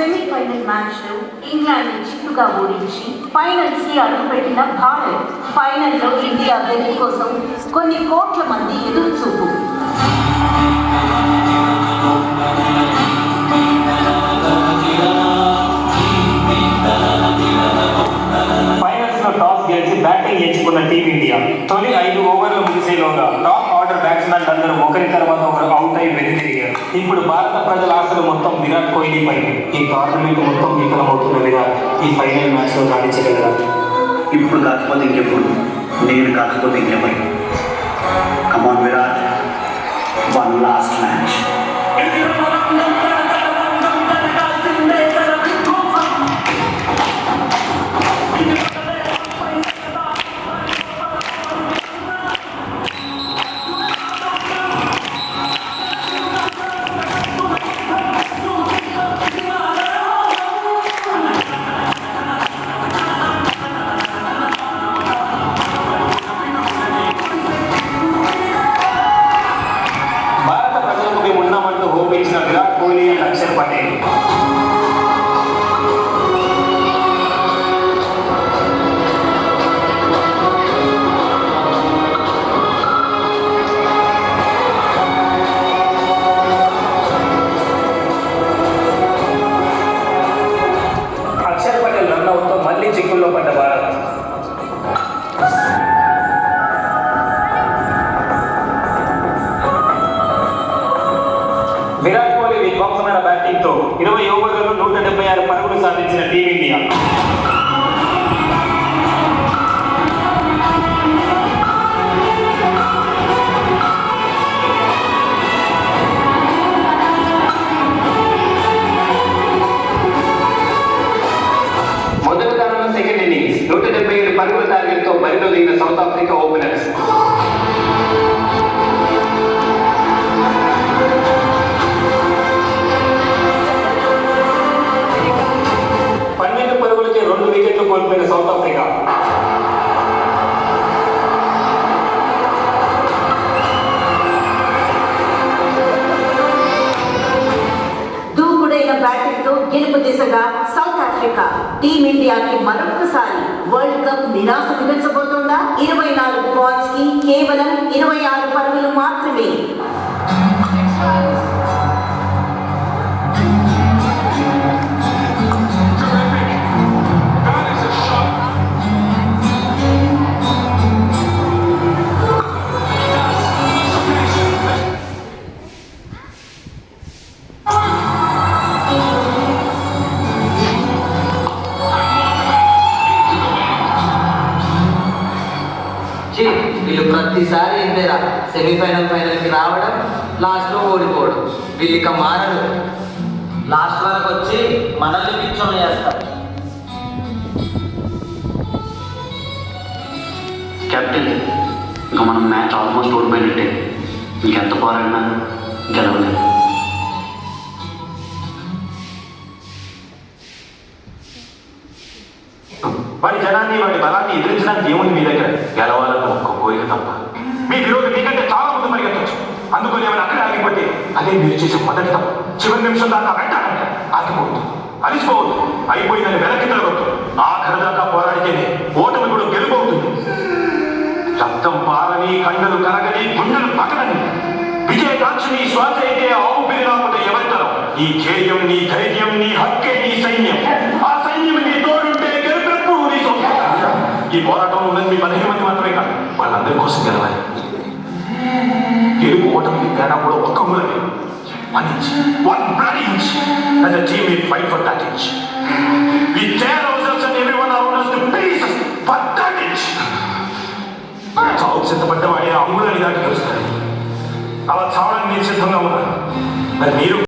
Semi-final మ్యాచ్లో England చిత్తుగా ఓడించి ఫైనల్స్కి అడుగుపెట్టిన భారత్ ఫైనల్లో ఇండియా గెలుపు కోసం కొన్ని కోట్ల మంది ఎదురుచూపు. టాస్ గెలిచి బ్యాటింగ్ ఎంచుకున్న టీమిండియా తొలి 5 ఓవర్లు ముగిసేలోగా టాప్ ఆర్డర్ బ్యాట్స్మెన్ అందరూ ఒకరి తర్వాత ఒకరు అవుట్ అయి వెనుతిరిగారు. ఇప్పుడు భారత ప్రజల ఆశలు మొత్తం విరాట్ కోహ్లీ పై. ఈ టోర్నమెంట్ మొత్తం విఫలమవుతున్న విరాట్ ఈ ఫైనల్ మ్యాచ్ లో రాణించగలరా? ఇప్పుడు కాకపోతే ఇంకెప్పుడు, నేను కాకపోతే ఇంకెవరు. Come on Virat, won last match. Virat Kohli and Akshar Patel. Akshar Patel రన్అవుట్తో మళ్ళీ చిక్కుల్లో పడ్డ భారత్. విరాట్ కోహ్లీ విధ్వంసమైన బ్యాటింగ్ తో 20 ఓవర్లలో 176 పరుగులు సాధించిన టీమిండియా. మొదటి తరంలో సెకండ్ ఇన్నింగ్స్ 177 పరుగుల టార్గెట్ తో బరిలో దిగిన సౌత్ ఆఫ్రికా ఓపెనర్స్. కోల్పోయిన సౌత్ ఆఫ్రికా. దూకుడైన బ్యాటింగ్ తో గెలుపు దిశగా సౌత్ ఆఫ్రికా. టీమిండియాకి మరొకసారి వరల్డ్ కప్ నిరాశ మిగల్చబోతోందా? 24 బాల్స్ కి కేవలం 26 పరుగులు మాత్రమే. వీళ్ళు ప్రతిసారి ఇంతేరా, ఫైనల్కి రావడం, లాస్ట్లో ఓడిపోవడం. వీళ్ళు ఇక మారరు. లాస్ట్ వరకు వచ్చి మనల్ని పిచ్చోని చేస్తారు. కెప్టెన్, ఇంకా మనం మ్యాచ్ ఆల్మోస్ట్ ఓడిపోయినట్టే. ఇంకెంత పోరాడినా గెలవలేదు. వారి జనాన్ని వారి బలాన్ని ఎదిరించడానికి ఏముంది మీ దగ్గర? గెలవాలని ఒక్క కోరిక తప్ప. మీ విరోధి మీకంటే చాలా ముందు పరిగెత్తచ్చు. అందుకని ఏమైనా అక్కడే ఆగిపోతే అదే మీరు చేసే మొదటి తప్ప. చివరి నిమిషం దాకా వెంటాడంటే ఆగిపోవద్దు, అలిసిపోవద్దు, అయిపోయిందని వెనక్కి తిరగొద్దు. ఆఖరి దాకా పోరాడితేనే ఓటమి కూడా గెలుపవుతుంది. రక్తం పారని, కండలు కరగని, గుండెలు పగలని విజయకాంక్షని శ్వాస అయితే ఆవుపిరి రాకపోతే ఎవరి తరం? ఈ ధ్యేయం నీ ధైర్యం, నీ హక్కే నీ సైన్యం. ఆ సైన్యం నీ తోడుంటే గెలుపెప్పుడు నీ సొంతం. ఈ పోరాటంలో ఉన్నది మీ 15 మంది మాత్రమే కాదు, వాళ్ళందరి కోసం గెలవాలి. గెలుపు ఓటమి తేడా కూడా ఒక్క మూలమే. 1 inch, 1 bloody inch. As a team we fight for that inch. We tear ourselves and everyone around us to pieces for that inch. చావు సిద్ధపడ్డ వాడి అంగుళాన్ని దాటి తెలుస్తాడు. అలా చావడానికి నేను సిద్ధంగా ఉన్నాను. మరి మీరు